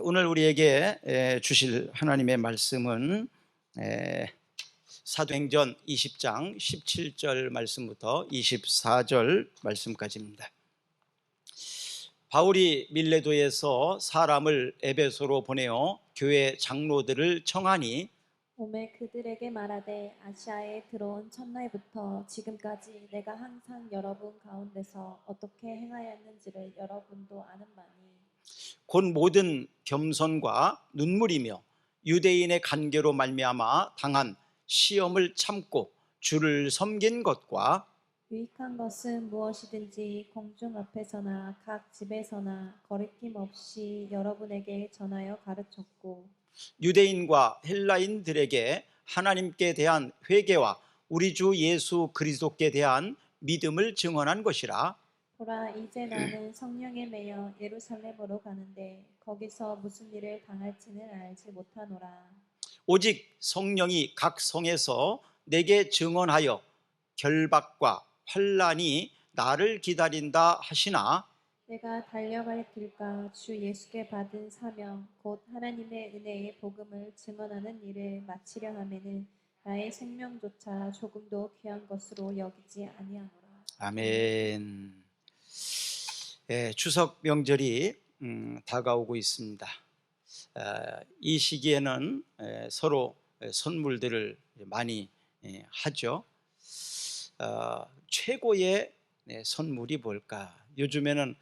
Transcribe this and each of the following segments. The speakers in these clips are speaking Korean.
오늘 우리에게 주실 하나님의 말씀은 사도행전 20장 17절 말씀부터 24절 말씀까지입니다. 바울이 밀레도에서 사람을 에베소로 보내어 교회 장로들을 청하니 오매 그들에게 말하되 아시아에 들어온 첫날부터 지금까지 내가 항상 여러분 가운데서 어떻게 행하였는지를 여러분도 아는 바니 곧 모든 겸손과 눈물이며 유대인의 간계로 말미암아 당한 시험을 참고 주를 섬긴 것과 유익한 것은 무엇이든지 공중 앞에서나 각 집에서나 거리낌 없이 여러분에게 전하여 가르쳤고 유대인과 헬라인들에게 하나님께 대한 회개와 우리 주 예수 그리스도께 대한 믿음을 증언한 것이라. 보라 이제 나는 성령에 매여 예루살렘으로 가는데 거기서 무슨 일을 당할지는 알지 못하노라. 오직 성령이 각 성에서 내게 증언하여 결박과 환난이 나를 기다린다 하시나 내가 달려갈 길과 주 예수께 받은 사명 곧 하나님의 은혜의 복음을 증언하는 일을 마치려 하면은 나의 생명조차 조금도 귀한 것으로 여기지 아니하노라. 아멘. 추석 명절이 다가오고 있습니다. 이 시기에는 서로 선물들을 많이 하죠. 최고의 선물이 뭘까? 요즘에는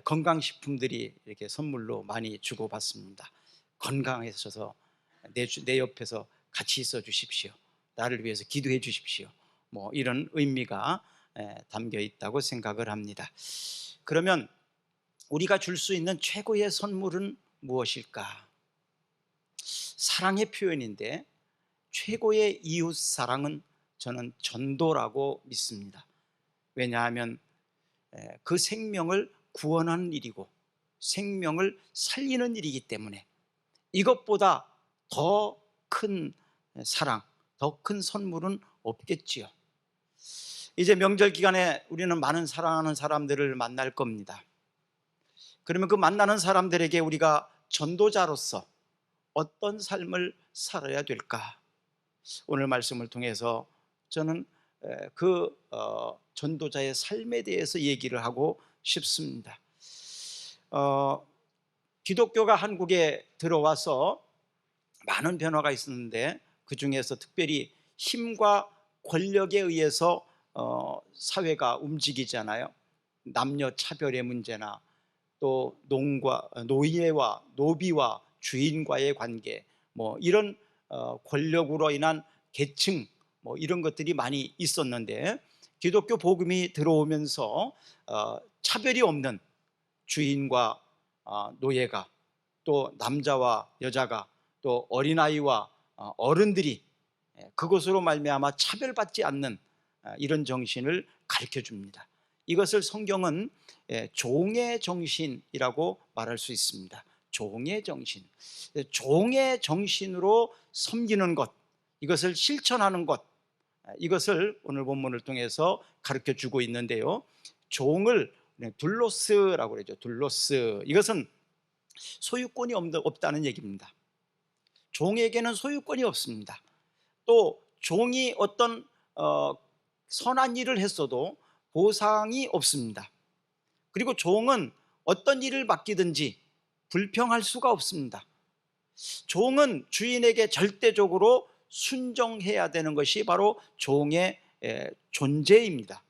건강식품들이 이렇게 선물로 많이 주고받습니다. 건강해져서 내 옆에서 같이 있어 주십시오. 나를 위해서 기도해 주십시오. 뭐 이런 의미가 담겨 있다고 생각을 합니다. 그러면 우리가 줄 수 있는 최고의 선물은 무엇일까? 사랑의 표현인데 최고의 이웃 사랑은 저는 전도라고 믿습니다. 왜냐하면 그 생명을 구원하는 일이고 생명을 살리는 일이기 때문에 이것보다 더 큰 사랑, 더 큰 선물은 없겠지요. 이제 명절 기간에 우리는 많은 사랑하는 사람들을 만날 겁니다. 그러면 그 만나는 사람들에게 우리가 전도자로서 어떤 삶을 살아야 될까? 오늘 말씀을 통해서 저는 그 전도자의 삶에 대해서 얘기를 하고 싶습니다. 기독교가 한국에 들어와서 많은 변화가 있었는데 그 중에서 특별히 힘과 권력에 의해서 사회가 움직이잖아요. 남녀 차별의 문제나 또 노예와 노비와 주인과의 관계, 뭐 이런 권력으로 인한 계층, 뭐 이런 것들이 많이 있었는데 기독교 복음이 들어오면서 차별이 없는 주인과 노예가, 또 남자와 여자가, 또 어린아이와 어른들이 그것으로 말미암아 차별받지 않는 이런 정신을 가르쳐 줍니다. 이것을 성경은 종의 정신이라고 말할 수 있습니다. 종의 정신, 종의 정신으로 섬기는 것, 이것을 실천하는 것, 이것을 오늘 본문을 통해서 가르쳐 주고 있는데요. 종을 둘로스라고 그러죠. 둘로스. 이것은 소유권이 없다는 얘기입니다. 종에게는 소유권이 없습니다. 또 종이 어떤 선한 일을 했어도 보상이 없습니다. 그리고 종은 어떤 일을 맡기든지 불평할 수가 없습니다. 종은 주인에게 절대적으로 순종해야 되는 것이 바로 종의 존재입니다.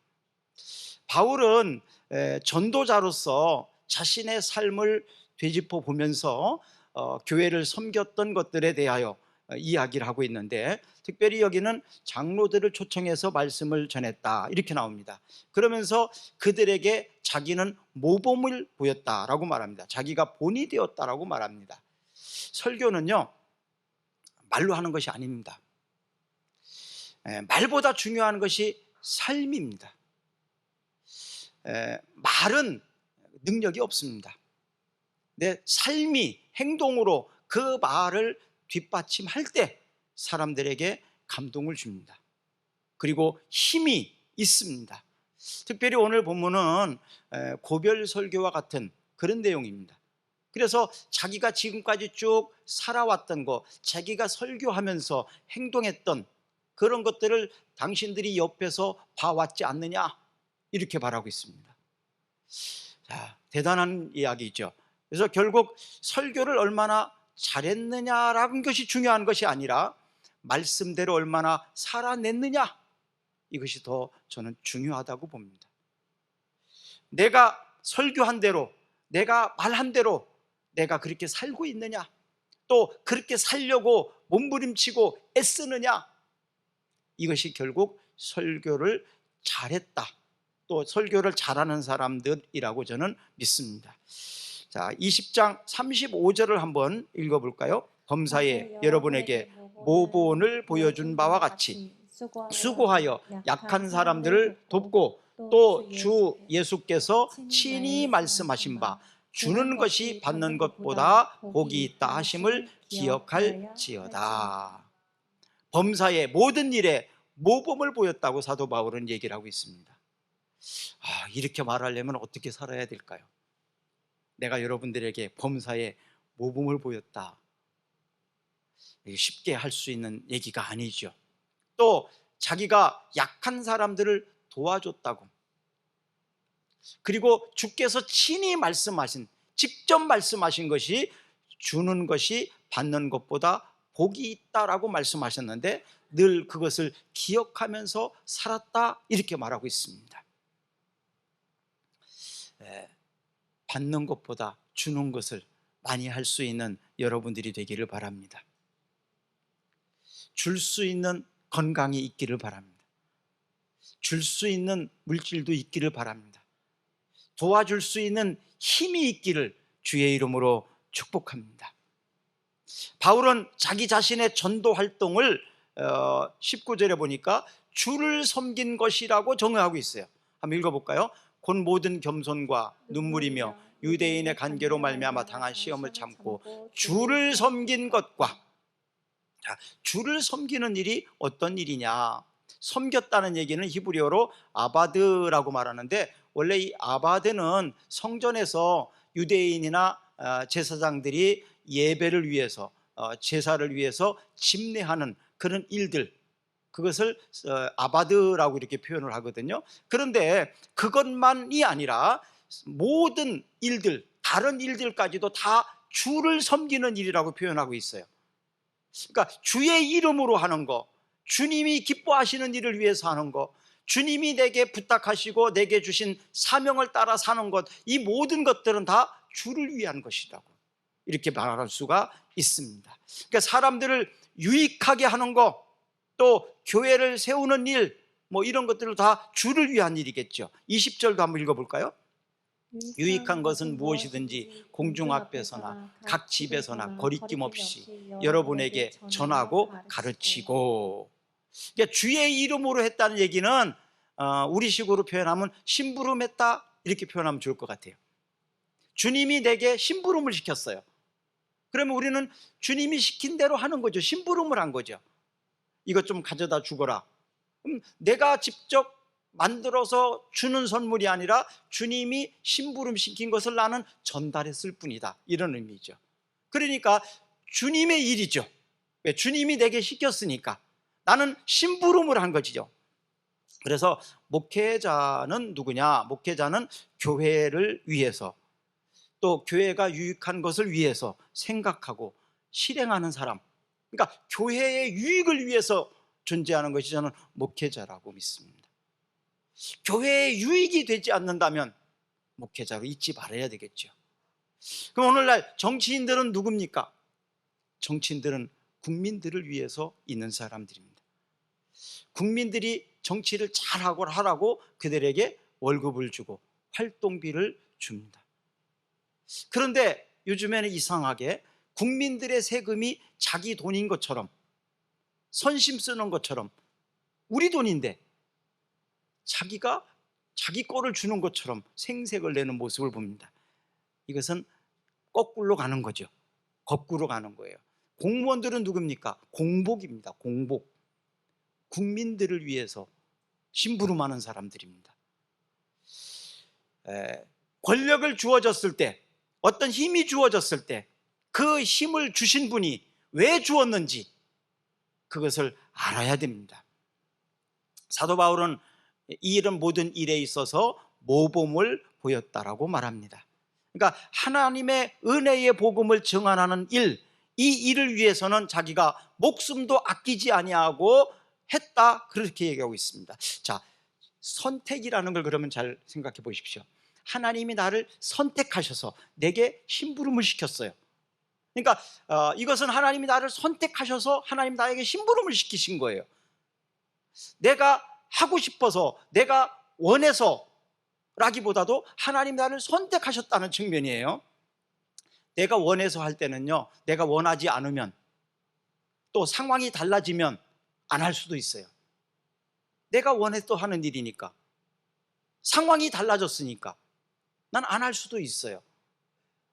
바울은 전도자로서 자신의 삶을 되짚어 보면서 교회를 섬겼던 것들에 대하여 이야기를 하고 있는데, 특별히 여기는 장로들을 초청해서 말씀을 전했다 이렇게 나옵니다. 그러면서 그들에게 자기는 모범을 보였다라고 말합니다. 자기가 본이 되었다라고 말합니다. 설교는요, 말로 하는 것이 아닙니다. 말보다 중요한 것이 삶입니다. 말은 능력이 없습니다. 내 삶이 행동으로 그 말을 뒷받침할 때 사람들에게 감동을 줍니다. 그리고 힘이 있습니다. 특별히 오늘 본문은 고별 설교와 같은 그런 내용입니다. 그래서 자기가 지금까지 쭉 살아왔던 거, 자기가 설교하면서 행동했던 그런 것들을 당신들이 옆에서 봐왔지 않느냐, 이렇게 말하고 있습니다. 자, 대단한 이야기죠. 그래서 결국 설교를 얼마나 잘했느냐라는 것이 중요한 것이 아니라 말씀대로 얼마나 살아냈느냐, 이것이 더 저는 중요하다고 봅니다. 내가 설교한 대로, 내가 말한 대로 내가 그렇게 살고 있느냐, 또 그렇게 살려고 몸부림치고 애쓰느냐, 이것이 결국 설교를 잘했다, 또 설교를 잘하는 사람들이라고 저는 믿습니다. 자, 20장 35절을 한번 읽어볼까요? 범사에 여러분에게 모본을 보여준 바와 같이 수고하여 약한 사람들을 돕고 또 주 예수께서 친히 말씀하신 바 주는 것이 받는 것보다 복이 있다 하심을 기억할지어다. 범사의 모든 일에 모범을 보였다고 사도 바울은 얘기를 하고 있습니다. 이렇게 말하려면 어떻게 살아야 될까요? 내가 여러분들에게 범사에 모범을 보였다, 쉽게 할 수 있는 얘기가 아니죠. 또 자기가 약한 사람들을 도와줬다고, 그리고 주께서 친히 말씀하신, 직접 말씀하신 것이 주는 것이 받는 것보다 복이 있다라고 말씀하셨는데 늘 그것을 기억하면서 살았다, 이렇게 말하고 있습니다. 받는 것보다 주는 것을 많이 할 수 있는 여러분들이 되기를 바랍니다. 줄 수 있는 건강이 있기를 바랍니다. 줄 수 있는 물질도 있기를 바랍니다. 도와줄 수 있는 힘이 있기를 주의 이름으로 축복합니다. 바울은 자기 자신의 전도 활동을 19절에 보니까 주를 섬긴 것이라고 정의하고 있어요. 한번 읽어볼까요? 곧 모든 겸손과 눈물이며 유대인의 관계로 말미암아 당한 시험을 참고 주를 섬긴 것과, 자, 주를 섬기는 일이 어떤 일이냐? 섬겼다는 얘기는 히브리어로 아바드라고 말하는데, 원래 이 아바드는 성전에서 유대인이나 제사장들이 예배를 위해서, 제사를 위해서 집례하는 그런 일들, 그것을 아바드라고 이렇게 표현을 하거든요. 그런데 그것만이 아니라 모든 일들, 다른 일들까지도 다 주를 섬기는 일이라고 표현하고 있어요. 그러니까 주의 이름으로 하는 거, 주님이 기뻐하시는 일을 위해서 하는 거, 주님이 내게 부탁하시고 내게 주신 사명을 따라 사는 것, 이 모든 것들은 다 주를 위한 것이라고 이렇게 말할 수가 있습니다. 그러니까 사람들을 유익하게 하는 거, 또 교회를 세우는 일, 뭐 이런 것들은 다 주를 위한 일이겠죠. 20절도 한번 읽어볼까요? 유익한 것은 무엇이든지 공중 앞에서나 각 집에서나 거리낌 없이 여러분에게 전하고 가르치고. 그러니까 주의 이름으로 했다는 얘기는 우리식으로 표현하면 심부름했다, 이렇게 표현하면 좋을 것 같아요. 주님이 내게 심부름을 시켰어요. 그러면 우리는 주님이 시킨 대로 하는 거죠. 심부름을 한 거죠. 이것 좀 가져다 주거라. 그럼 내가 직접 만들어서 주는 선물이 아니라 주님이 심부름 시킨 것을 나는 전달했을 뿐이다, 이런 의미죠. 그러니까 주님의 일이죠. 왜? 주님이 내게 시켰으니까 나는 심부름을 한 거지요. 그래서 목회자는 누구냐? 목회자는 교회를 위해서, 또 교회가 유익한 것을 위해서 생각하고 실행하는 사람, 그러니까 교회의 유익을 위해서 존재하는 것이 저는 목회자라고 믿습니다. 교회의 유익이 되지 않는다면 목회자로 있지 말아야 되겠죠. 그럼 오늘날 정치인들은 누굽니까? 정치인들은 국민들을 위해서 있는 사람들입니다. 국민들이 정치를 잘하고 하라고 그들에게 월급을 주고 활동비를 줍니다. 그런데 요즘에는 이상하게 국민들의 세금이 자기 돈인 것처럼, 선심 쓰는 것처럼, 우리 돈인데 자기가 자기 거를 주는 것처럼 생색을 내는 모습을 봅니다. 이것은 거꾸로 가는 거죠. 거꾸로 가는 거예요. 공무원들은 누굽니까? 공복입니다. 공복. 국민들을 위해서 심부름하는 사람들입니다. 권력을 주어졌을 때 어떤 힘이 주어졌을 때 그 힘을 주신 분이 왜 주었는지 그것을 알아야 됩니다. 사도 바울은 이 일은 모든 일에 있어서 모범을 보였다라고 말합니다. 그러니까 하나님의 은혜의 복음을 증언하는 일, 이 일을 위해서는 자기가 목숨도 아끼지 아니하고 했다, 그렇게 얘기하고 있습니다. 자, 선택이라는 걸 그러면 잘 생각해 보십시오. 하나님이 나를 선택하셔서 내게 심부름을 시켰어요. 그러니까 이것은 하나님이 나를 선택하셔서 하나님 나에게 심부름을 시키신 거예요. 내가 하고 싶어서, 내가 원해서 라기보다도 하나님 나를 선택하셨다는 측면이에요. 내가 원해서 할 때는요, 내가 원하지 않으면, 또 상황이 달라지면 안 할 수도 있어요. 내가 원해서 하는 일이니까, 상황이 달라졌으니까 난 안 할 수도 있어요.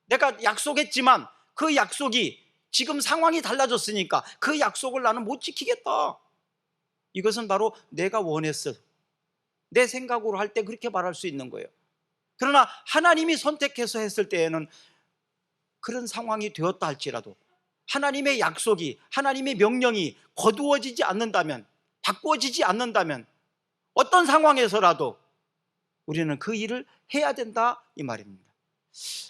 내가 약속했지만 그 약속이 지금 상황이 달라졌으니까 그 약속을 나는 못 지키겠다. 이것은 바로 내가 원했어, 내 생각으로 할 때 그렇게 말할 수 있는 거예요. 그러나 하나님이 선택해서 했을 때에는 그런 상황이 되었다 할지라도 하나님의 약속이, 하나님의 명령이 거두어지지 않는다면, 바꾸어지지 않는다면 어떤 상황에서라도 우리는 그 일을 해야 된다, 이 말입니다.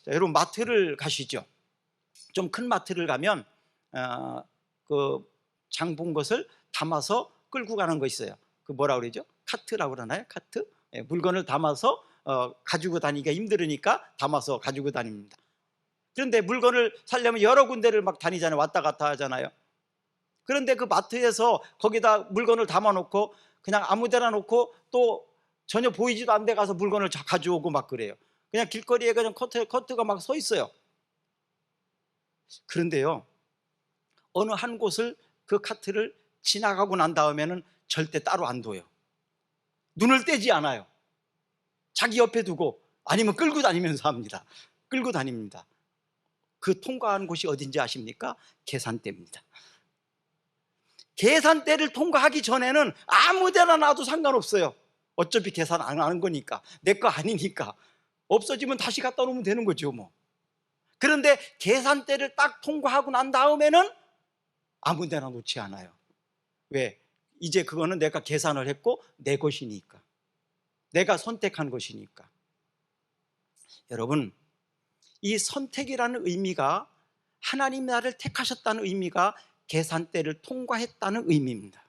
자, 여러분 마트를 가시죠. 좀 큰 마트를 가면 그 장 본 것을 담아서 끌고 가는 거 있어요. 그 뭐라 그러죠? 카트라고 그러나요? 카트? 예, 물건을 담아서 가지고 다니기가 힘들으니까 담아서 가지고 다닙니다. 그런데 물건을 사려면 여러 군데를 막 다니잖아요. 왔다 갔다 하잖아요. 그런데 그 마트에서 거기다 물건을 담아놓고 그냥 아무 데나 놓고 또 전혀 보이지도 않는 데 가서 물건을 가져오고 막 그래요. 그냥 길거리에 그냥 커트가 막 서 있어요. 그런데요, 어느 한 곳을 그 카트를 지나가고 난 다음에는 절대 따로 안 둬요. 눈을 떼지 않아요. 자기 옆에 두고 아니면 끌고 다니면서 합니다. 끌고 다닙니다. 그 통과한 곳이 어딘지 아십니까? 계산대입니다. 계산대를 통과하기 전에는 아무 데나 놔도 상관없어요. 어차피 계산 안 하는 거니까, 내 거 아니니까. 없어지면 다시 갖다 놓으면 되는 거죠 뭐. 그런데 계산대를 딱 통과하고 난 다음에는 아무 데나 놓지 않아요. 왜? 이제 그거는 내가 계산을 했고 내 것이니까, 내가 선택한 것이니까. 여러분, 이 선택이라는 의미가, 하나님이 나를 택하셨다는 의미가 계산대를 통과했다는 의미입니다.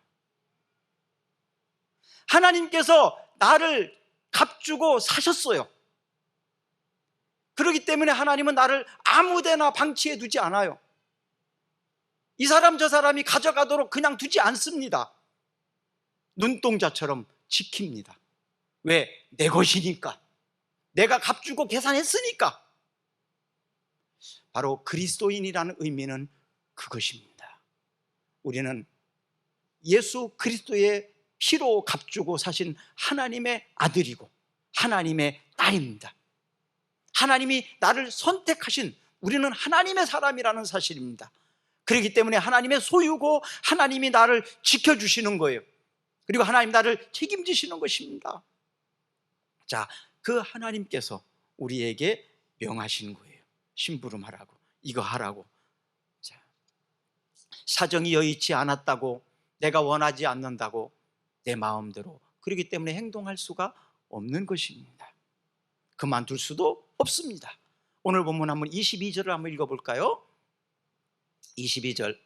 하나님께서 나를 값주고 사셨어요. 그렇기 때문에 하나님은 나를 아무데나 방치해 두지 않아요. 이 사람 저 사람이 가져가도록 그냥 두지 않습니다. 눈동자처럼 지킵니다. 왜? 내 것이니까, 내가 값주고 계산했으니까. 바로 그리스도인이라는 의미는 그것입니다. 우리는 예수 그리스도의 피로 값주고 사신 하나님의 아들이고 하나님의 딸입니다. 하나님이 나를 선택하신, 우리는 하나님의 사람이라는 사실입니다. 그렇기 때문에 하나님의 소유고 하나님이 나를 지켜주시는 거예요. 그리고 하나님 나를 책임지시는 것입니다. 자, 그 하나님께서 우리에게 명하신 거예요. 심부름하라고, 이거 하라고. 자, 사정이 여의치 않았다고, 내가 원하지 않는다고 내 마음대로, 그렇기 때문에 행동할 수가 없는 것입니다. 그만둘 수도 없습니다. 오늘 본문 한번 22절을 한번 읽어볼까요? 22절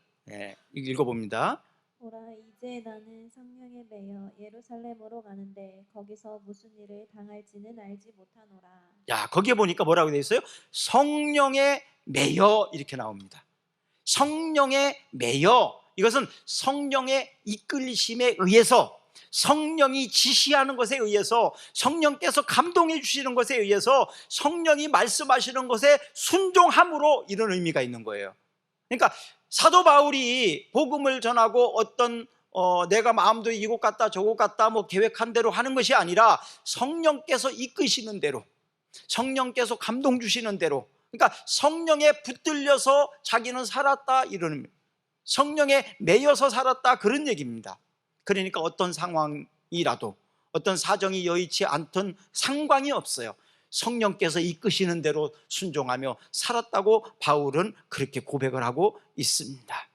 읽어봅니다. 오라, 이제 나는 성령에 매여 예루살렘으로 가는데 거기서 무슨 일을 당할지는 알지 못하노라. 야, 거기에 보니까 뭐라고 되어 있어요? 성령에 매여, 이렇게 나옵니다. 성령에 매여, 이것은 성령의 이끌리심에 의해서, 성령이 지시하는 것에 의해서, 성령께서 감동해 주시는 것에 의해서, 성령이 말씀하시는 것에 순종함으로 이런 의미가 있는 거예요. 그러니까 사도 바울이 복음을 전하고 어떤 내가 마음도 이곳 갔다 저곳 갔다 뭐 계획한 대로 하는 것이 아니라 성령께서 이끄시는 대로, 성령께서 감동 주시는 대로, 그러니까 성령에 붙들려서 자기는 살았다, 이런 의미. 성령에 매여서 살았다, 그런 얘기입니다. 그러니까 어떤 상황이라도, 어떤 사정이 여의치 않던 상관이 없어요. 성령께서 이끄시는 대로 순종하며 살았다고 바울은 그렇게 고백을 하고 있습니다.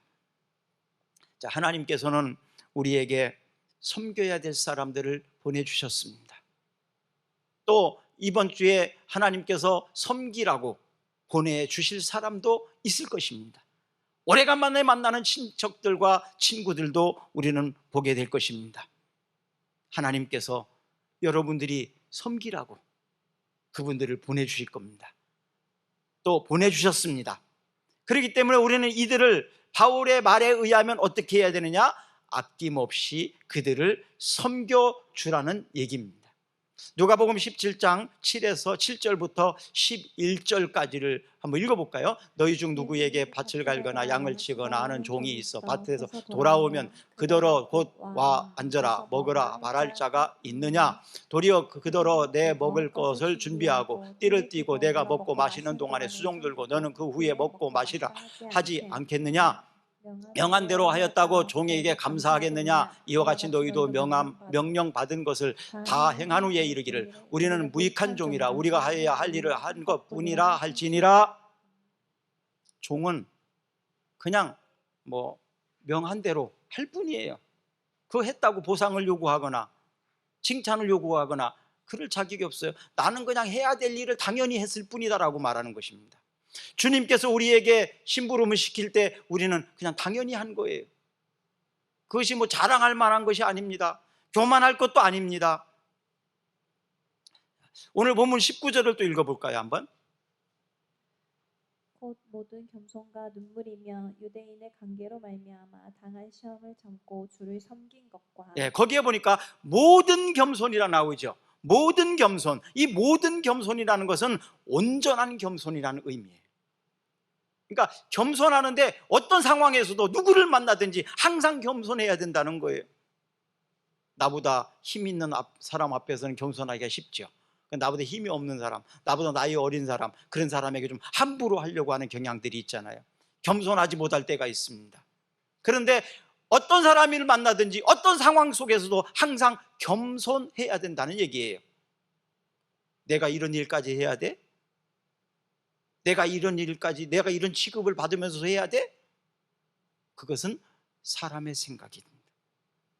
자, 하나님께서는 우리에게 섬겨야 될 사람들을 보내주셨습니다. 또 이번 주에 하나님께서 섬기라고 보내주실 사람도 있을 것입니다. 오래간만에 만나는 친척들과 친구들도 우리는 보게 될 것입니다. 하나님께서 여러분들이 섬기라고 그분들을 보내주실 겁니다. 또 보내주셨습니다. 그렇기 때문에 우리는 이들을 바울의 말에 의하면 어떻게 해야 되느냐? 아낌없이 그들을 섬겨주라는 얘기입니다. 누가복음 17장 7에서 7절부터 11절까지를 한번 읽어볼까요? 너희 중 누구에게 밭을 갈거나 양을 치거나 하는 종이 있어 밭에서 돌아오면 그더러 곧 와 앉아라 먹으라 말할 자가 있느냐? 도리어 그더러 내 먹을 것을 준비하고 띠를 띠고 내가 먹고 마시는 동안에 수종 들고 너는 그 후에 먹고 마시라 하지 않겠느냐? 명한 대로 하였다고 종에게 감사하겠느냐? 이와 같이 너희도 명령 받은 것을 다 행한 후에 이르기를 우리는 무익한 종이라 우리가 하여야 할 일을 한 것뿐이라 할지니라. 종은 그냥 명한 대로 할 뿐이에요. 그거 했다고 보상을 요구하거나 칭찬을 요구하거나 그럴 자격이 없어요. 나는 그냥 해야 될 일을 당연히 했을 뿐이다라고 말하는 것입니다. 주님께서 우리에게 심부름을 시킬 때 우리는 그냥 당연히 한 거예요. 그것이 자랑할 만한 것이 아닙니다. 교만할 것도 아닙니다. 오늘 본문 19절을 또 읽어볼까요? 한번. 곧 모든 겸손과 눈물이며 유대인의 관계로 말미암아 당한 시험을 참고 주를 섬긴 것과 거기에 보니까 모든 겸손이라 나오죠. 모든 겸손. 이 모든 겸손이라는 것은 온전한 겸손이라는 의미예요. 그러니까 겸손하는데 어떤 상황에서도 누구를 만나든지 항상 겸손해야 된다는 거예요. 나보다 힘 있는 사람 앞에서는 겸손하기가 쉽죠. 나보다 힘이 없는 사람, 나보다 나이 어린 사람, 그런 사람에게 좀 함부로 하려고 하는 경향들이 있잖아요. 겸손하지 못할 때가 있습니다. 그런데 어떤 사람을 만나든지 어떤 상황 속에서도 항상 겸손해야 된다는 얘기예요. 내가 이런 일까지 해야 돼? 내가 이런 취급을 받으면서 해야 돼? 그것은 사람의 생각입니다.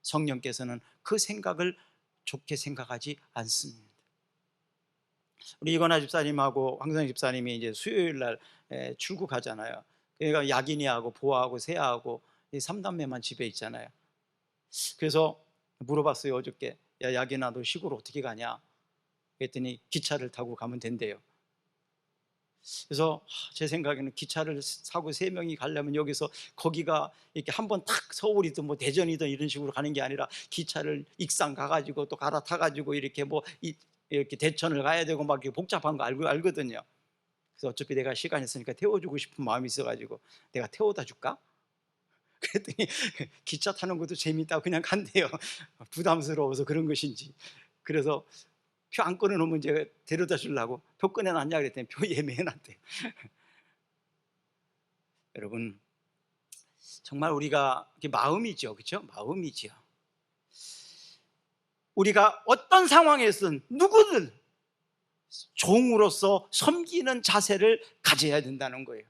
성령께서는 그 생각을 좋게 생각하지 않습니다. 우리 이건아 집사님하고 황성 집사님이 이제 수요일 날 출국하잖아요. 그러니까 야긴이하고 보아하고 세아하고 이 3남매만 집에 있잖아요. 그래서 물어봤어요. 어저께. 야, 야긴아 너 시골 어떻게 가냐? 그랬더니 기차를 타고 가면 된대요. 그래서 제 생각에는 기차를 사고 3명이 가려면 여기서 거기가 이렇게 한번 탁 서울이든 대전이든 이런 식으로 가는 게 아니라 기차를 익산 가가지고 또 갈아타가지고 이렇게 이렇게 대천을 가야 되고 막 복잡한 거 알거든요. 그래서 어차피 내가 시간 있으니까 태워주고 싶은 마음이 있어가지고 내가 태워다 줄까? 그랬더니 기차 타는 것도 재밌다고 그냥 간대요. 부담스러워서 그런 것인지. 그래서 표 안 끊어놓으면 제가 데려다 주려고 표 꺼내놨냐 그랬더니 표 예매해놨대요. 여러분 정말 우리가 마음이죠, 그렇죠? 마음이죠. 우리가 어떤 상황에서든 누구든 종으로서 섬기는 자세를 가져야 된다는 거예요.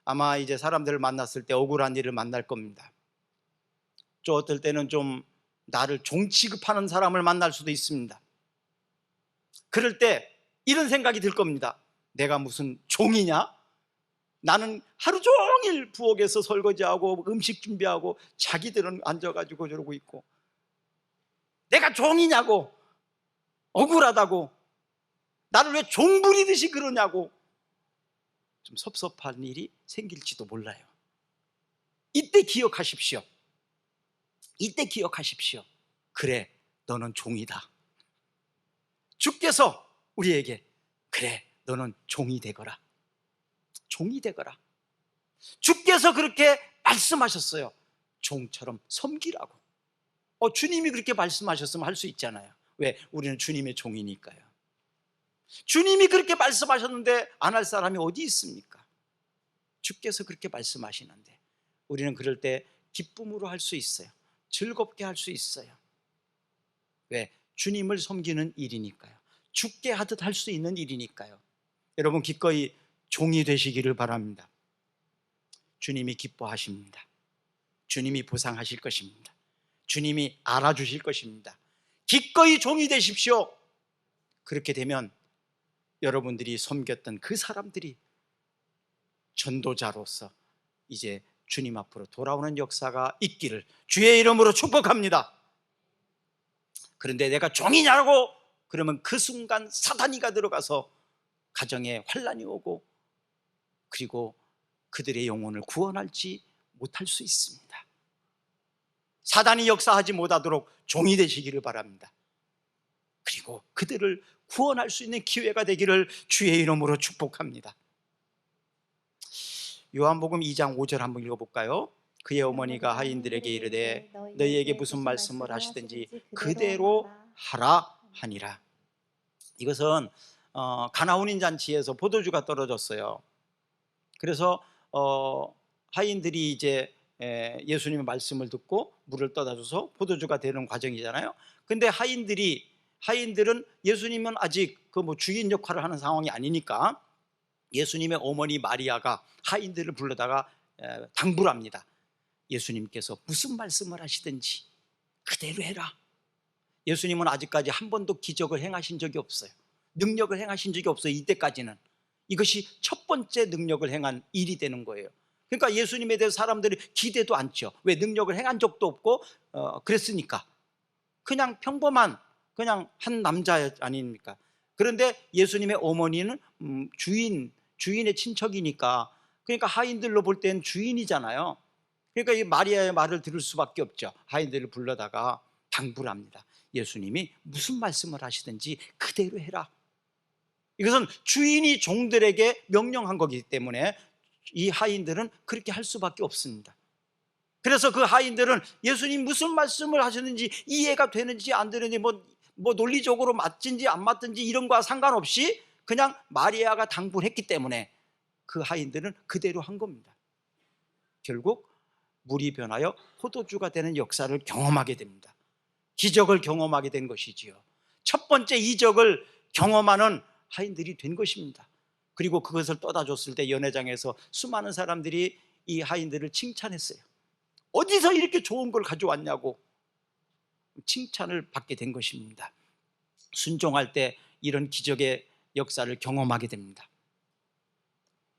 아마 이제 사람들을 만났을 때 억울한 일을 만날 겁니다. 또 어떨 때는 좀 나를 종 취급하는 사람을 만날 수도 있습니다. 그럴 때 이런 생각이 들 겁니다. 내가 무슨 종이냐? 나는 하루 종일 부엌에서 설거지하고 음식 준비하고 자기들은 앉아가지고 저러고 있고 내가 종이냐고, 억울하다고, 나를 왜 종 부리듯이 그러냐고 좀 섭섭한 일이 생길지도 몰라요. 이때 기억하십시오. 이때 기억하십시오. 그래, 너는 종이다. 주께서 우리에게 그래, 너는 종이 되거라. 종이 되거라. 주께서 그렇게 말씀하셨어요. 종처럼 섬기라고. 주님이 그렇게 말씀하셨으면 할 수 있잖아요. 왜? 우리는 주님의 종이니까요. 주님이 그렇게 말씀하셨는데 안 할 사람이 어디 있습니까? 주께서 그렇게 말씀하시는데 우리는 그럴 때 기쁨으로 할 수 있어요. 즐겁게 할 수 있어요. 왜? 주님을 섬기는 일이니까요. 죽게 하듯 할 수 있는 일이니까요. 여러분 기꺼이 종이 되시기를 바랍니다. 주님이 기뻐하십니다. 주님이 보상하실 것입니다. 주님이 알아주실 것입니다. 기꺼이 종이 되십시오. 그렇게 되면 여러분들이 섬겼던 그 사람들이 전도자로서 이제 주님 앞으로 돌아오는 역사가 있기를 주의 이름으로 축복합니다. 그런데 내가 종이냐고 그러면 그 순간 사단이가 들어가서 가정에 환란이 오고 그리고 그들의 영혼을 구원할지 못할 수 있습니다. 사단이 역사하지 못하도록 종이 되시기를 바랍니다. 그리고 그들을 구원할 수 있는 기회가 되기를 주의 이름으로 축복합니다. 요한복음 2장 5절 한번 읽어볼까요? 그의 어머니가 하인들에게 이르되 너희에게 무슨 말씀을 하시든지 그대로 하라 하니라. 이것은 가나운인 잔치에서 포도주가 떨어졌어요. 그래서 하인들이 이제 예수님의 말씀을 듣고 물을 떠다 줘서 포도주가 되는 과정이잖아요. 근데 하인들은 예수님은 아직 그 주인 역할을 하는 상황이 아니니까 예수님의 어머니 마리아가 하인들을 불러다가 당부를 합니다. 예수님께서 무슨 말씀을 하시든지 그대로 해라. 예수님은 아직까지 한 번도 기적을 행하신 적이 없어요. 능력을 행하신 적이 없어요. 이때까지는. 이것이 첫 번째 능력을 행한 일이 되는 거예요. 그러니까 예수님에 대해서 사람들이 기대도 않죠. 왜? 능력을 행한 적도 없고 그랬으니까. 그냥 평범한 그냥 한 남자 아닙니까? 그런데 예수님의 어머니는 주인의 친척이니까, 그러니까 하인들로 볼 때는 주인이잖아요. 그러니까 이 마리아의 말을 들을 수밖에 없죠. 하인들을 불러다가 당부를 합니다. 예수님이 무슨 말씀을 하시든지 그대로 해라. 이것은 주인이 종들에게 명령한 거기 때문에 이 하인들은 그렇게 할 수밖에 없습니다. 그래서 그 하인들은 예수님 무슨 말씀을 하셨는지 이해가 되는지 안 되는지 뭐 논리적으로 맞든지 안 맞든지 이런 거와 상관없이 그냥 마리아가 당부를 했기 때문에 그 하인들은 그대로 한 겁니다. 결국 물이 변하여 포도주가 되는 역사를 경험하게 됩니다. 기적을 경험하게 된 것이지요. 첫 번째 이적을 경험하는 하인들이 된 것입니다. 그리고 그것을 떠다 줬을 때 연회장에서 수많은 사람들이 이 하인들을 칭찬했어요. 어디서 이렇게 좋은 걸 가져왔냐고 칭찬을 받게 된 것입니다. 순종할 때 이런 기적의 역사를 경험하게 됩니다.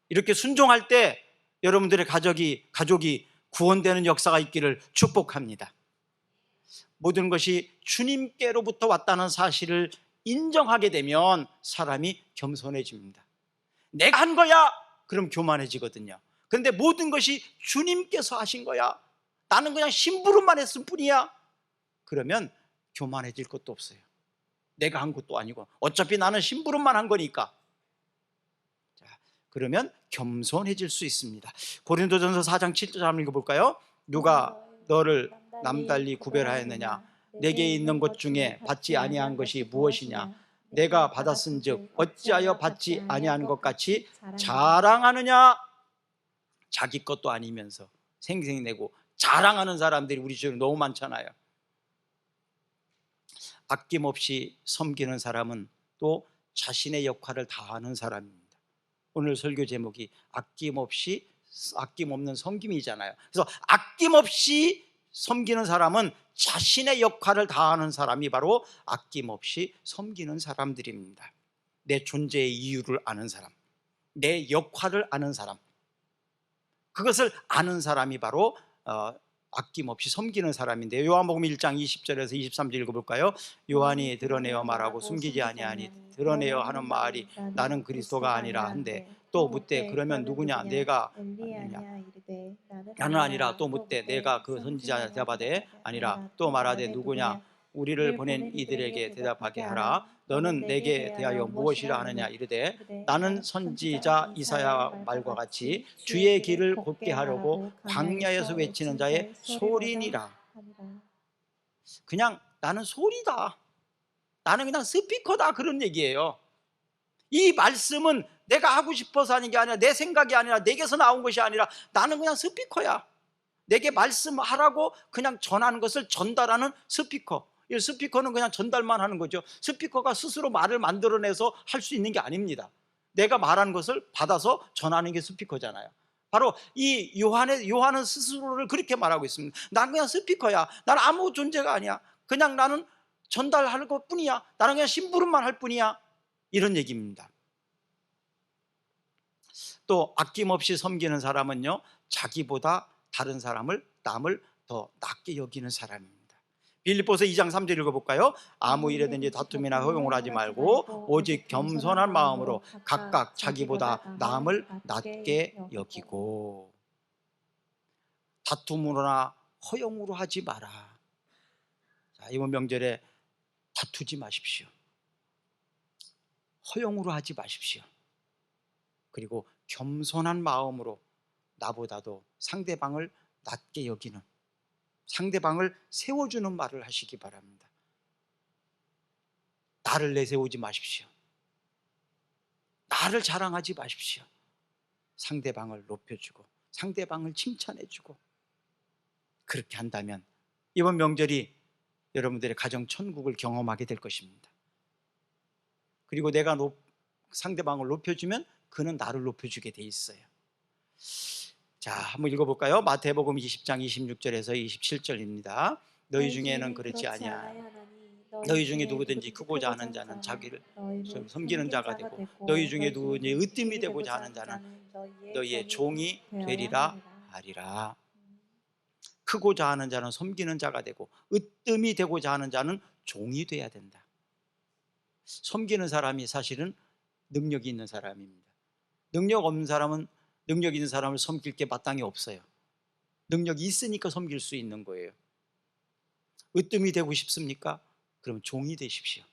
이렇게 순종할 때 여러분들의 가족이 구원되는 역사가 있기를 축복합니다. 모든 것이 주님께로부터 왔다는 사실을 인정하게 되면 사람이 겸손해집니다. 내가 한 거야 그럼 교만해지거든요. 그런데 모든 것이 주님께서 하신 거야, 나는 그냥 심부름만 했을 뿐이야, 그러면 교만해질 것도 없어요. 내가 한 것도 아니고 어차피 나는 심부름만 한 거니까. 자, 그러면 겸손해질 수 있습니다. 고린도전서 4장 7절 한번 읽어볼까요? 누가 너를 남달리 구별하였느냐? 내게 있는 것 중에 받지 아니한 것이 무엇이냐? 내가 받았은즉 어찌하여 받지 아니한 것 같이 자랑하느냐? 자기 것도 아니면서 생색내고 자랑하는 사람들이 우리 주변에 너무 많잖아요. 아낌없이 섬기는 사람은 또 자신의 역할을 다하는 사람입니다. 오늘 설교 제목이 아낌없는 섬김이잖아요. 그래서 아낌없이 섬기는 사람은 자신의 역할을 다하는 사람이 바로 아낌없이 섬기는 사람들입니다. 내 존재의 이유를 아는 사람, 내 역할을 아는 사람, 그것을 아는 사람이 바로 아낌없이 섬기는 사람인데요. 요한복음 1장 20절에서 23절 읽어볼까요? 요한이 드러내어 말하고 숨기지 아니하니 드러내어 하는 말이 나는 그리스도가 아니라 한데 또 묻되 그러면 누구냐? 내가 아니냐? 나는 아니라. 또 묻되 내가 그 선지자 대답하되 아니라. 또 말하되 누구냐? 우리를 보낸 이들에게 대답하게 하라. 너는 내게 대하여 무엇이라 하느냐? 이르되 나는 선지자 이사야 말과 같이 주의 길을 곱게 하려고 광야에서 외치는 자의 소리니라. 그냥 나는 소리다, 나는 그냥 스피커다, 그런 얘기예요. 이 말씀은 내가 하고 싶어서 하는 게 아니라, 내 생각이 아니라, 내게서 나온 것이 아니라 나는 그냥 스피커야. 내게 말씀하라고 그냥 전하는 것을 전달하는 스피커. 이 스피커는 그냥 전달만 하는 거죠. 스피커가 스스로 말을 만들어내서 할 수 있는 게 아닙니다. 내가 말한 것을 받아서 전하는 게 스피커잖아요. 바로 이 요한은 스스로를 그렇게 말하고 있습니다. 난 그냥 스피커야. 난 아무 존재가 아니야. 그냥 나는 전달하는 것 뿐이야. 나는 그냥 심부름만 할 뿐이야. 이런 얘기입니다. 또 아낌없이 섬기는 사람은요, 자기보다 다른 사람을, 남을 더 낮게 여기는 사람입니다. 빌립보서 2장 3절 읽어볼까요? 아무 일에든지 다툼이나 허용을 하지 말고 오직 겸손한 마음으로 각각 자기보다 남을 낮게 여기고. 다툼으로나 허용으로 하지 마라. 자, 이번 명절에 다투지 마십시오. 허용으로 하지 마십시오. 그리고 겸손한 마음으로 나보다도 상대방을 낮게 여기는, 상대방을 세워주는 말을 하시기 바랍니다. 나를 내세우지 마십시오. 나를 자랑하지 마십시오. 상대방을 높여주고 상대방을 칭찬해주고. 그렇게 한다면 이번 명절이 여러분들의 가정 천국을 경험하게 될 것입니다. 그리고 내가 상대방을 높여주면 그는 나를 높여주게 돼 있어요. 자, 한번 읽어볼까요? 마태복음 20장 26절에서 27절입니다. 너희 중에는 그렇지 아니하. 너희 중에 누구든지 크고자 하는 자는 자기를 섬기는 자가 되고, 너희 중에 누구든지 으뜸이 되고자 하는 자는 너희의 종이 되리라 하리라. 크고자 하는 자는 섬기는 자가 되고, 으뜸이 되고자 하는 자는 종이 돼야 된다. 섬기는 사람이 사실은 능력이 있는 사람입니다. 능력 없는 사람은 능력 있는 사람을 섬길 게 마땅히 없어요. 능력이 있으니까 섬길 수 있는 거예요. 으뜸이 되고 싶습니까? 그럼 종이 되십시오.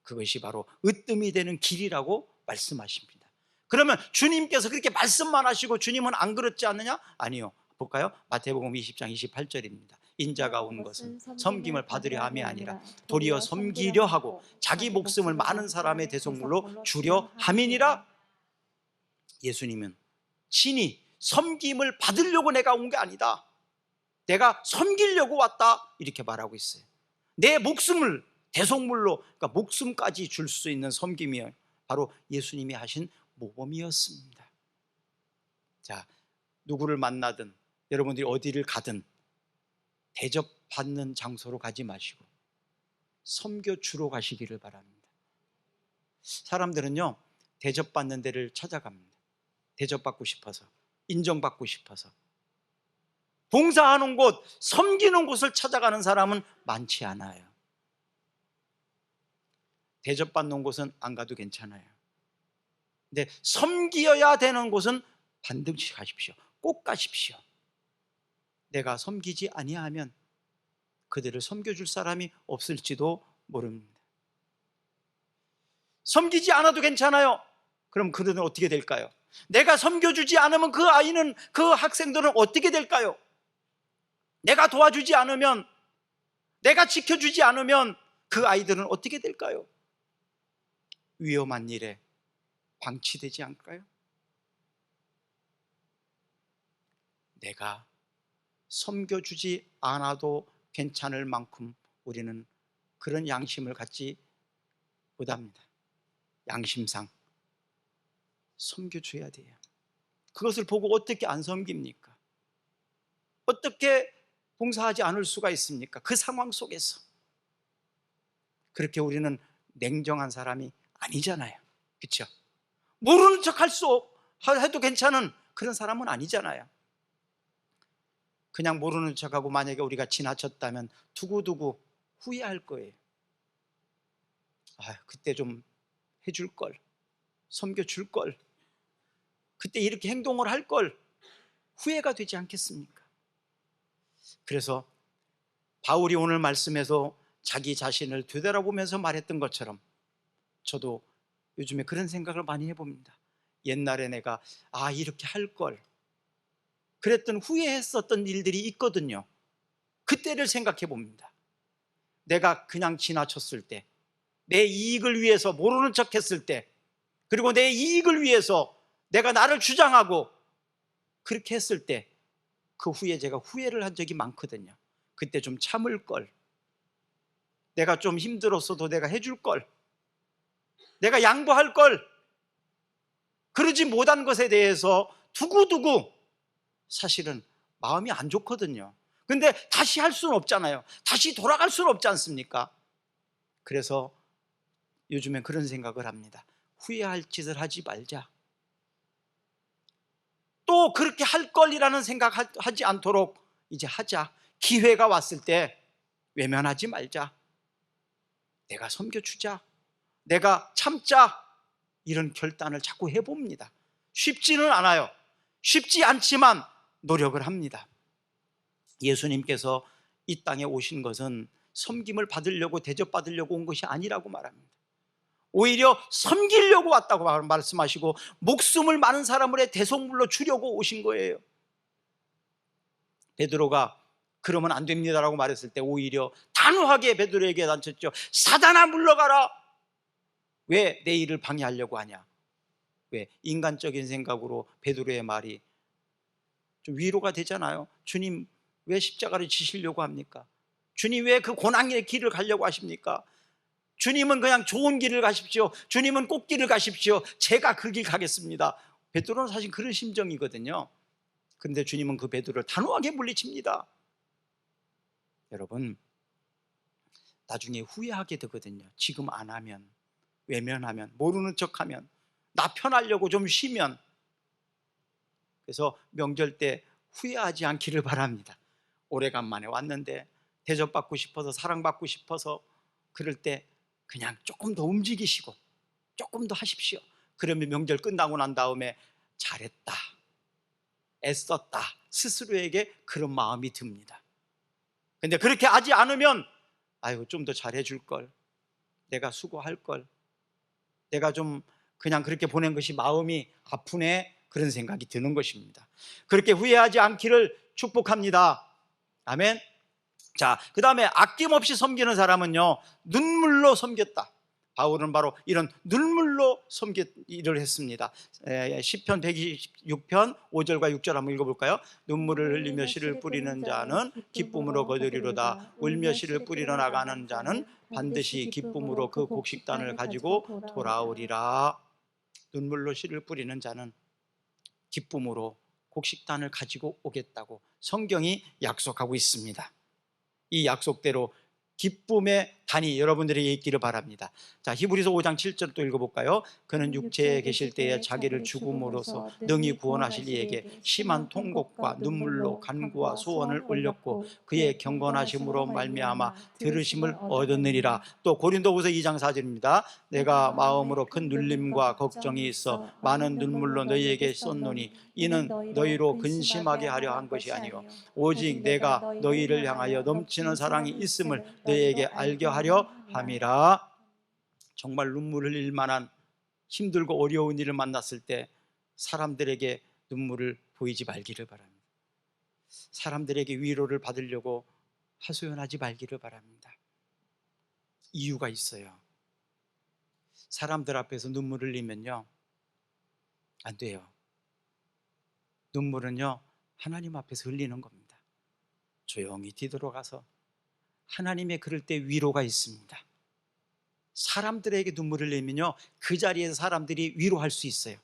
그것이 바로 으뜸이 되는 길이라고 말씀하십니다. 그러면 주님께서 그렇게 말씀만 하시고 주님은 안 그렇지 않느냐? 아니요. 볼까요? 마태복음 20장 28절입니다. 인자가 온 것은 섬김을 받으려 함이 아니라 도리어 섬기려 하고 자기 목숨을 많은 사람의 대속물로 주려 함이니라. 예수님은 친히 섬김을 받으려고 내가 온 게 아니다. 내가 섬기려고 왔다. 이렇게 말하고 있어요. 내 목숨을 대속물로, 그러니까 목숨까지 줄 수 있는 섬김이 바로 예수님이 하신 모범이었습니다. 자, 누구를 만나든 여러분들이 어디를 가든 대접받는 장소로 가지 마시고 섬겨주러 가시기를 바랍니다. 사람들은요, 대접받는 데를 찾아갑니다. 대접받고 싶어서, 인정받고 싶어서. 봉사하는 곳, 섬기는 곳을 찾아가는 사람은 많지 않아요. 대접받는 곳은 안 가도 괜찮아요. 근데 섬기어야 되는 곳은 반드시 가십시오. 꼭 가십시오. 내가 섬기지 아니하면 그들을 섬겨줄 사람이 없을지도 모릅니다. 섬기지 않아도 괜찮아요. 그럼 그들은 어떻게 될까요? 내가 섬겨주지 않으면 그 아이는, 그 학생들은 어떻게 될까요? 내가 도와주지 않으면, 내가 지켜주지 않으면 그 아이들은 어떻게 될까요? 위험한 일에 방치되지 않을까요? 내가 섬겨주지 않아도 괜찮을 만큼 우리는 그런 양심을 갖지 못합니다. 양심상 섬겨줘야 돼요. 그것을 보고 어떻게 안 섬깁니까? 어떻게 봉사하지 않을 수가 있습니까? 그 상황 속에서. 그렇게 우리는 냉정한 사람이 아니잖아요. 그렇죠? 모르는 척 해도 괜찮은 그런 사람은 아니잖아요. 그냥 모르는 척하고 만약에 우리가 지나쳤다면 두고두고 후회할 거예요. 그때 좀 해줄 걸, 섬겨줄 걸, 그때 이렇게 행동을 할 걸, 후회가 되지 않겠습니까? 그래서 바울이 오늘 말씀에서 자기 자신을 되돌아보면서 말했던 것처럼 저도 요즘에 그런 생각을 많이 해봅니다. 옛날에 내가 이렇게 할 걸, 그랬던 후회했었던 일들이 있거든요. 그때를 생각해 봅니다. 내가 그냥 지나쳤을 때, 내 이익을 위해서 모르는 척 했을 때, 그리고 내 이익을 위해서 내가 나를 주장하고 그렇게 했을 때, 그 후에 제가 후회를 한 적이 많거든요. 그때 좀 참을 걸, 내가 좀 힘들었어도 내가 해줄 걸, 내가 양보할 걸, 그러지 못한 것에 대해서 두고두고 사실은 마음이 안 좋거든요. 근데 다시 할 수는 없잖아요. 다시 돌아갈 수는 없지 않습니까? 그래서 요즘엔 그런 생각을 합니다. 후회할 짓을 하지 말자. 또 그렇게 할 걸이라는 생각하지 않도록 이제 하자. 기회가 왔을 때 외면하지 말자. 내가 섬겨주자. 내가 참자. 이런 결단을 자꾸 해봅니다. 쉽지는 않아요. 쉽지 않지만 노력을 합니다. 예수님께서 이 땅에 오신 것은 섬김을 받으려고, 대접받으려고 온 것이 아니라고 말합니다. 오히려 섬기려고 왔다고 말씀하시고 목숨을 많은 사람을 대속물로 주려고 오신 거예요. 베드로가 그러면 안 됩니다라고 말했을 때 오히려 단호하게 베드로에게 닥쳤죠. 사단아 물러가라. 왜 내 일을 방해하려고 하냐? 왜? 인간적인 생각으로 베드로의 말이 좀 위로가 되잖아요. 주님 왜 십자가를 지시려고 합니까? 주님 왜 그 고난의 길을 가려고 하십니까? 주님은 그냥 좋은 길을 가십시오. 주님은 꽃길을 가십시오. 제가 그 길 가겠습니다. 베드로는 사실 그런 심정이거든요. 그런데 주님은 그 베드로를 단호하게 물리칩니다. 여러분, 나중에 후회하게 되거든요. 지금 안 하면, 외면하면, 모르는 척하면, 나 편하려고 좀 쉬면. 그래서 명절 때 후회하지 않기를 바랍니다. 오래간만에 왔는데 대접받고 싶어서, 사랑받고 싶어서 그럴 때 그냥 조금 더 움직이시고 조금 더 하십시오. 그러면 명절 끝나고 난 다음에 잘했다, 애썼다, 스스로에게 그런 마음이 듭니다. 근데 그렇게 하지 않으면 아이고 좀 더 잘해줄 걸, 내가 수고할 걸, 내가 좀 그냥 그렇게 보낸 것이 마음이 아프네, 그런 생각이 드는 것입니다. 그렇게 후회하지 않기를 축복합니다. 아멘. 자, 그 다음에 아낌없이 섬기는 사람은요, 눈물로 섬겼다. 바울은 바로 이런 눈물로 일을 했습니다. 시편 126편 5절과 6절 한번 읽어볼까요? 눈물을 흘리며 씨를 뿌리는 자는 기쁨으로 거두리로다. 울며 씨를 뿌리러 나가는 자는 반드시 기쁨으로 그 곡식단을 가지고 돌아오리라. 눈물로 씨를 뿌리는 자는 기쁨으로 곡식단을 가지고 오겠다고 성경이 약속하고 있습니다. 이 약속대로 기쁨의 단이 여러분들에게 있기를 바랍니다. 자, 히브리서 5장 7절 또 읽어볼까요? 그는 육체에 계실 때에 자기를 죽음으로써 능히 구원하실 이에게 심한 통곡과 눈물로 간구와 소원을 올렸고 그의 경건하심으로 말미암아 들으심을 얻었느니라. 또 고린도후서 2장 4절입니다. 내가 마음으로 큰 눌림과 걱정이 있어 많은 눈물로 너희에게 썼노니 이는 너희로 근심하게 하려 한 것이 아니요 오직 내가 너희를 향하여 넘치는 사랑이 있음을 너희에게 알게 하려 함이라. 정말 눈물 흘릴 만한 힘들고 어려운 일을 만났을 때 사람들에게 눈물을 보이지 말기를 바랍니다. 사람들에게 위로를 받으려고 하소연하지 말기를 바랍니다. 이유가 있어요. 사람들 앞에서 눈물 흘리면요 안 돼요. 눈물은요 하나님 앞에서 흘리는 겁니다. 조용히 뒤돌아가서 하나님의 그럴 때 위로가 있습니다. 사람들에게 눈물을 흘리면요 그 자리에서 사람들이 위로할 수 있어요.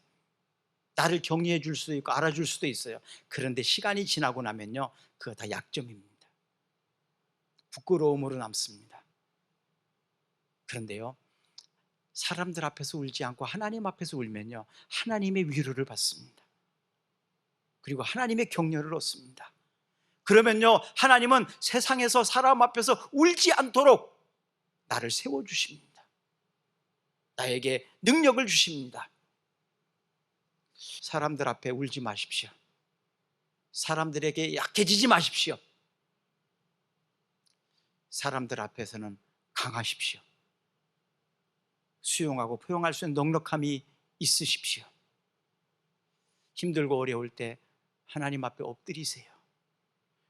나를 격려해 줄 수도 있고 알아줄 수도 있어요. 그런데 시간이 지나고 나면요 그거 다 약점입니다. 부끄러움으로 남습니다. 그런데요 사람들 앞에서 울지 않고 하나님 앞에서 울면요 하나님의 위로를 받습니다. 그리고 하나님의 격려를 얻습니다. 그러면요 하나님은 세상에서 사람 앞에서 울지 않도록 나를 세워주십니다. 나에게 능력을 주십니다. 사람들 앞에 울지 마십시오. 사람들에게 약해지지 마십시오. 사람들 앞에서는 강하십시오. 수용하고 포용할 수 있는 넉넉함이 있으십시오. 힘들고 어려울 때 하나님 앞에 엎드리세요.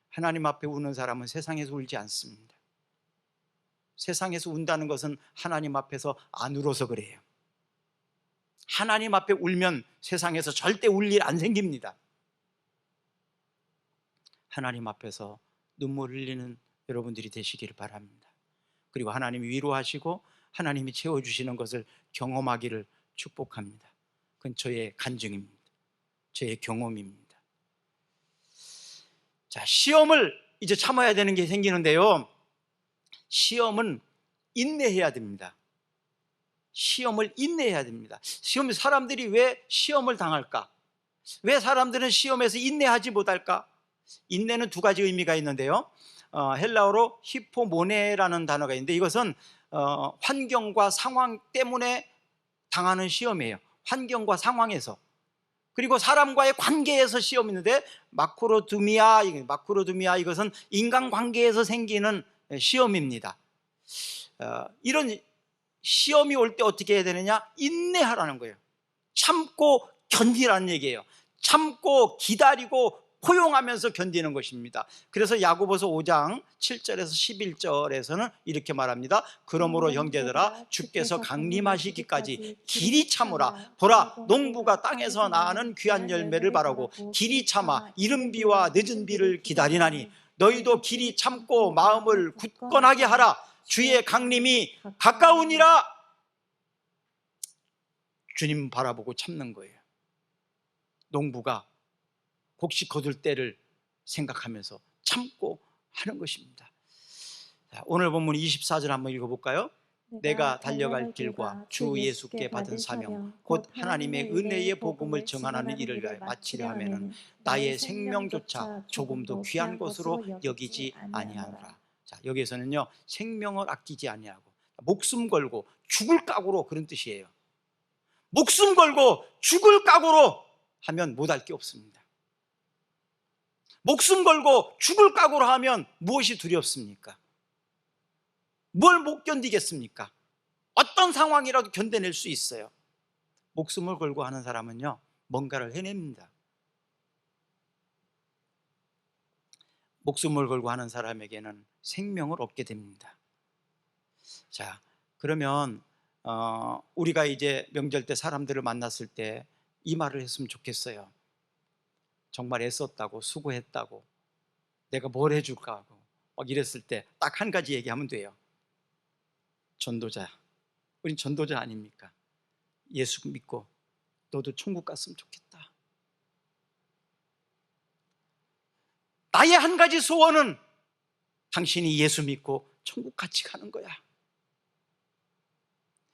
하나님 앞에 우는 사람은 세상에서 울지 않습니다. 세상에서 운다는 것은 하나님 앞에서 안 울어서 그래요. 하나님 앞에 울면 세상에서 절대 울 일 안 생깁니다. 하나님 앞에서 눈물 흘리는 여러분들이 되시기를 바랍니다. 그리고 하나님이 위로하시고 하나님이 채워주시는 것을 경험하기를 축복합니다. 그건 저의 간증입니다. 저의 경험입니다. 자, 시험을 이제 참아야 되는 게 생기는데요, 시험은 인내해야 됩니다. 시험을 인내해야 됩니다. 사람들이 왜 시험을 당할까? 왜 사람들은 시험에서 인내하지 못할까? 인내는 두 가지 의미가 있는데요, 헬라어로 히포모네라는 단어가 있는데, 이것은 환경과 상황 때문에 당하는 시험이에요. 환경과 상황에서. 그리고 사람과의 관계에서 시험이 있는데, 마크로두미아 이것은 인간관계에서 생기는 시험입니다. 이런 시험이 올 때 어떻게 해야 되느냐? 인내하라는 거예요. 참고 견디라는 얘기예요. 참고 기다리고 포용하면서 견디는 것입니다. 그래서 야고보서 5장 7절에서 11절에서는 이렇게 말합니다. 그러므로 형제들아, 주께서 강림하시기까지 길이 참으라. 보라, 농부가 땅에서 나는 귀한 열매를 바라고 길이 참아 이른 비와 늦은 비를 기다리나니, 너희도 길이 참고 마음을 굳건하게 하라. 주의 강림이 가까우니라. 주님 바라보고 참는 거예요. 농부가 곡식 거둘 때를 생각하면서 참고 하는 것입니다. 자, 오늘 본문 24절 한번 읽어볼까요? 내가 달려갈 길과 주 예수께 받은 사명 곧 하나님의 은혜의 복음을 전하는 일을 위하여 마치려 하면은 나의 생명조차 조금도 귀한 것으로 여기지 아니하노라. 자, 여기에서는요, 생명을 아끼지 아니하고 목숨 걸고 죽을 각오로, 그런 뜻이에요. 목숨 걸고 죽을 각오로 하면 못할 게 없습니다. 목숨 걸고 죽을 각오로 하면 무엇이 두렵습니까? 뭘 못 견디겠습니까? 어떤 상황이라도 견뎌낼 수 있어요. 목숨을 걸고 하는 사람은요, 뭔가를 해냅니다. 목숨을 걸고 하는 사람에게는 생명을 얻게 됩니다. 자, 그러면 우리가 이제 명절 때 사람들을 만났을 때 이 말을 했으면 좋겠어요. 정말 애썼다고, 수고했다고, 내가 뭘 해줄까 하고 막 이랬을 때 딱 한 가지 얘기하면 돼요. 전도자, 우린 전도자 아닙니까? 예수 믿고 너도 천국 갔으면 좋겠다. 나의 한 가지 소원은 당신이 예수 믿고 천국 같이 가는 거야.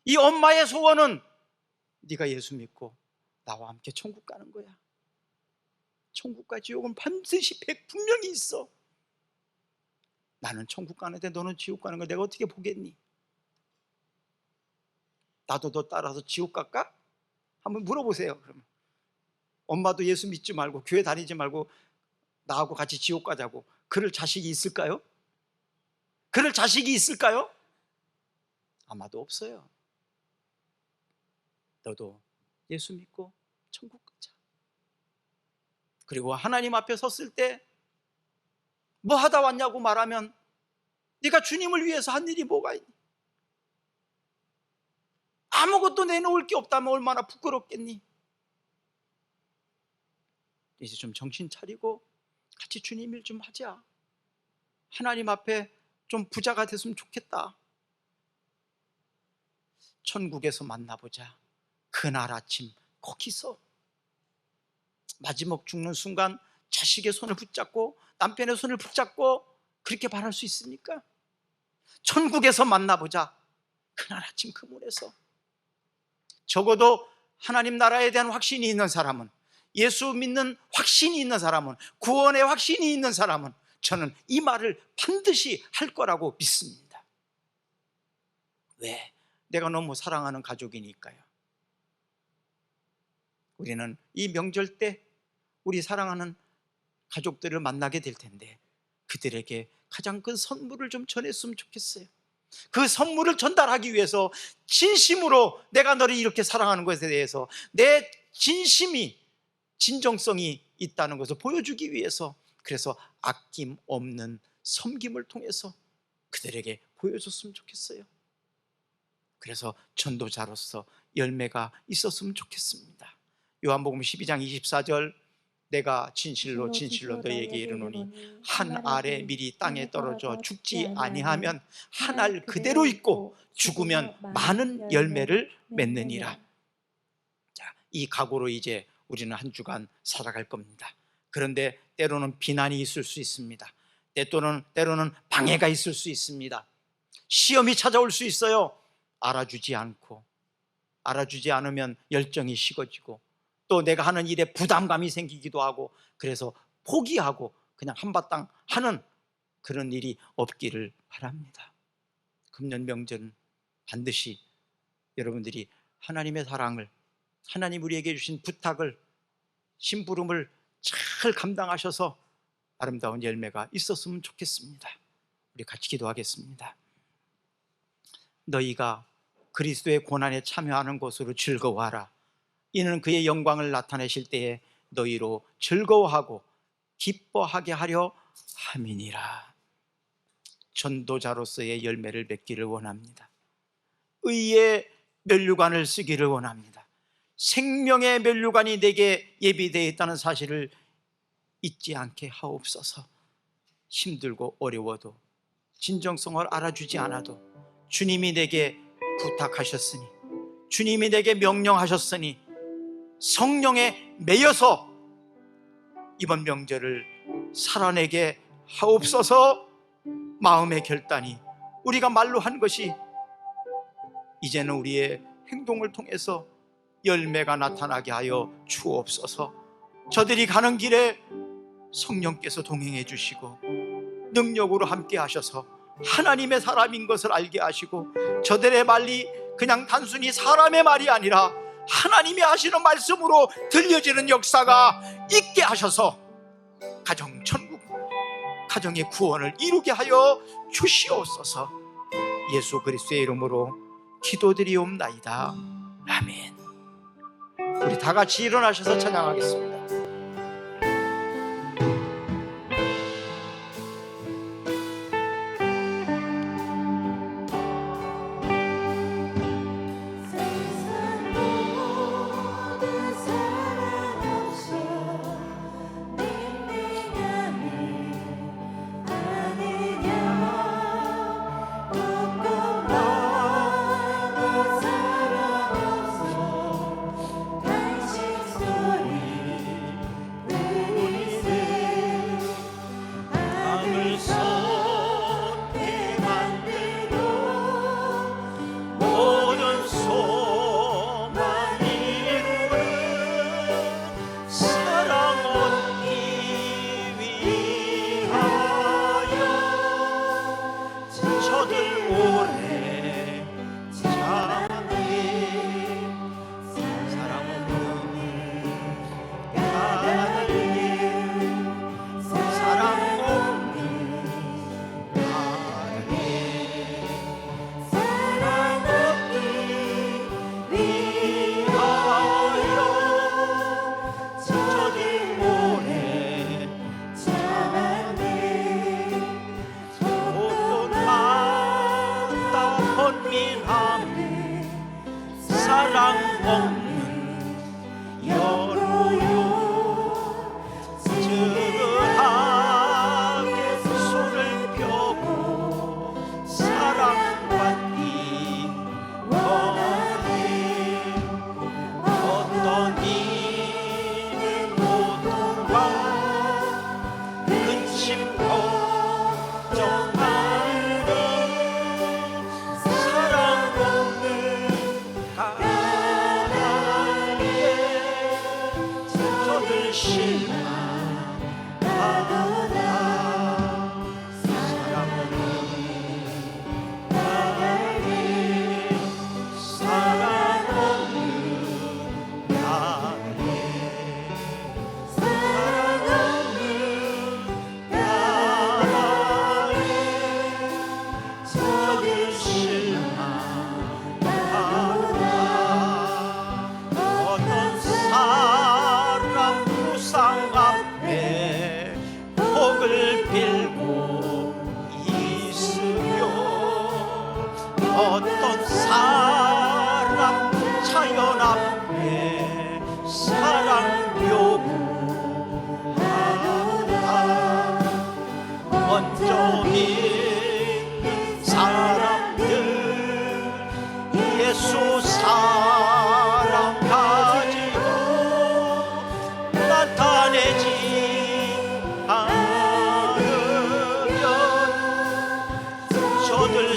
이 엄마의 소원은 네가 예수 믿고 나와 함께 천국 가는 거야. 천국과 지옥은 반드시 분명히 있어. 나는 천국 가는데 너는 지옥 가는 거 내가 어떻게 보겠니? 나도 너 따라서 지옥 갈까? 한번 물어보세요. 그러면 엄마도 예수 믿지 말고 교회 다니지 말고 나하고 같이 지옥 가자고 그럴 자식이 있을까요? 그럴 자식이 있을까요? 아마도 없어요. 너도 예수 믿고 천국 가자. 그리고 하나님 앞에 섰을 때 뭐 하다 왔냐고 말하면 네가 주님을 위해서 한 일이 뭐가 있니? 아무것도 내놓을 게 없다면 얼마나 부끄럽겠니? 이제 좀 정신 차리고 같이 주님 일 좀 하자. 하나님 앞에 좀 부자가 됐으면 좋겠다. 천국에서 만나보자. 그날 아침 거기서 마지막 죽는 순간 자식의 손을 붙잡고 남편의 손을 붙잡고 그렇게 바랄 수 있습니까? 천국에서 만나보자. 그날 아침 그 문에서. 적어도 하나님 나라에 대한 확신이 있는 사람은, 예수 믿는 확신이 있는 사람은, 구원의 확신이 있는 사람은 저는 이 말을 반드시 할 거라고 믿습니다. 왜? 내가 너무 사랑하는 가족이니까요. 우리는 이 명절 때 우리 사랑하는 가족들을 만나게 될 텐데 그들에게 가장 큰 선물을 좀 전했으면 좋겠어요. 그 선물을 전달하기 위해서 진심으로 내가 너를 이렇게 사랑하는 것에 대해서 내 진정성이 있다는 것을 보여주기 위해서, 그래서 아낌 없는 섬김을 통해서 그들에게 보여줬으면 좋겠어요. 그래서 전도자로서 열매가 있었으면 좋겠습니다. 요한복음 12장 24절 내가 진실로 진실로 너희에게 이르노니 한 알의 밀이 땅에 떨어져 죽지 아니하면 한 알 그대로 있고 죽으면 많은 열매를 맺느니라. 자, 이 각오로 이제 우리는 한 주간 살아갈 겁니다. 그런데 때로는 비난이 있을 수 있습니다. 때로는 방해가 있을 수 있습니다. 시험이 찾아올 수 있어요. 알아주지 않으면 열정이 식어지고 또 내가 하는 일에 부담감이 생기기도 하고 그래서 포기하고 그냥 한바탕 하는 그런 일이 없기를 바랍니다. 금년 명절은 반드시 여러분들이 하나님의 사랑을, 하나님 우리에게 주신 부탁을, 심부름을 잘 감당하셔서 아름다운 열매가 있었으면 좋겠습니다. 우리 같이 기도하겠습니다. 너희가 그리스도의 고난에 참여하는 것으로 즐거워하라. 이는 그의 영광을 나타내실 때에 너희로 즐거워하고 기뻐하게 하려 함이니라. 전도자로서의 열매를 맺기를 원합니다. 의의 면류관을 쓰기를 원합니다. 생명의 면류관이 내게 예비되어 있다는 사실을 잊지 않게 하옵소서. 힘들고 어려워도 진정성을 알아주지 않아도 주님이 내게 부탁하셨으니, 주님이 내게 명령하셨으니 성령에 매여서 이번 명절을 살아내게 하옵소서. 마음의 결단이 우리가 말로 한 것이 이제는 우리의 행동을 통해서 열매가 나타나게 하여 주옵소서. 저들이 가는 길에 성령께서 동행해 주시고 능력으로 함께 하셔서 하나님의 사람인 것을 알게 하시고 저들의 말이 그냥 단순히 사람의 말이 아니라 하나님이 하시는 말씀으로 들려지는 역사가 있게 하셔서 가정 천국, 가정의 구원을 이루게 하여 주시옵소서. 예수 그리스도의 이름으로 기도드리옵나이다. 아멘. 우리 다 같이 일어나셔서 찬양하겠습니다.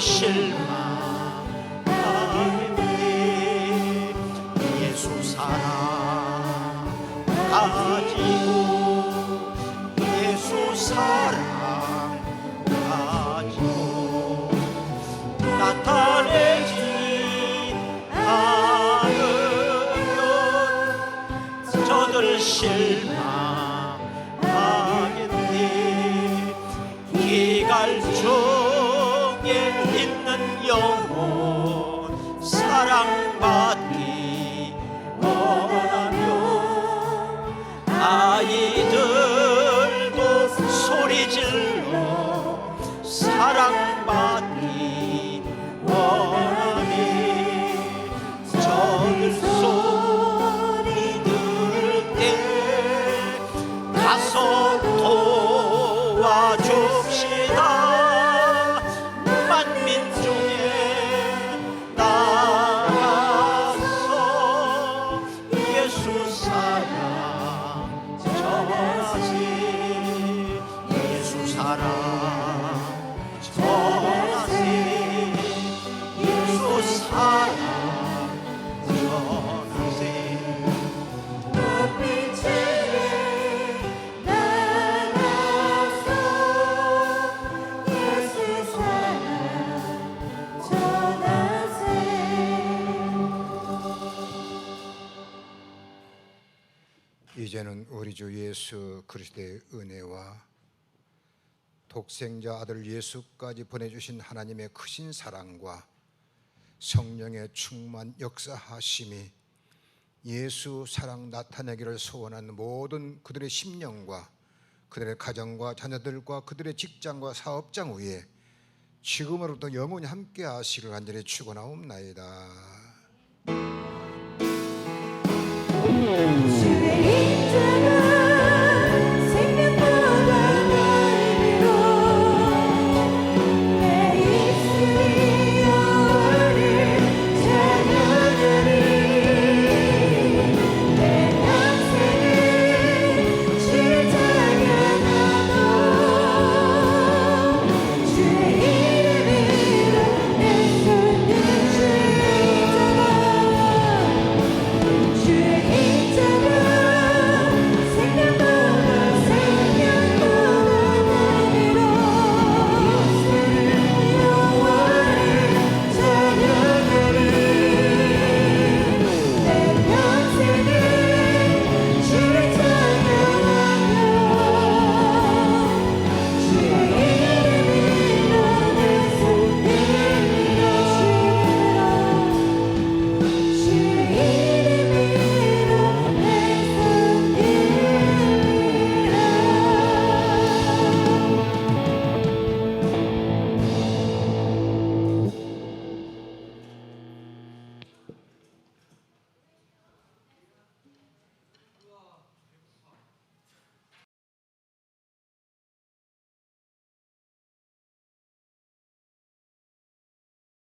실망하겠네. 예수 사랑 가지고 예수 사랑 가지고 나타내지 않으면 저들 실망하겠네. 기갈중에 있는 영혼 사랑받기 원하며 아이들도 소리질러 사랑받기 원하니 저들 소리 들을 때 가서 도와줍시다. 만민중에 나가서 예수 사랑 전하지. 예수 사랑 전하지. 예수 사랑 전하지. 빛을 나가서 예수 사랑 전하세. 이제는 우리 주 예수 그리스도의 은혜와 독생자 아들 예수까지 보내주신 하나님의 크신 사랑과 성령의 충만 역사하심이 예수 사랑 나타내기를 소원하는 모든 그들의 심령과 그들의 가정과 자녀들과 그들의 직장과 사업장 위에 지금으로부터 영원히 함께 하시기를 간절히 축원하옵나이다.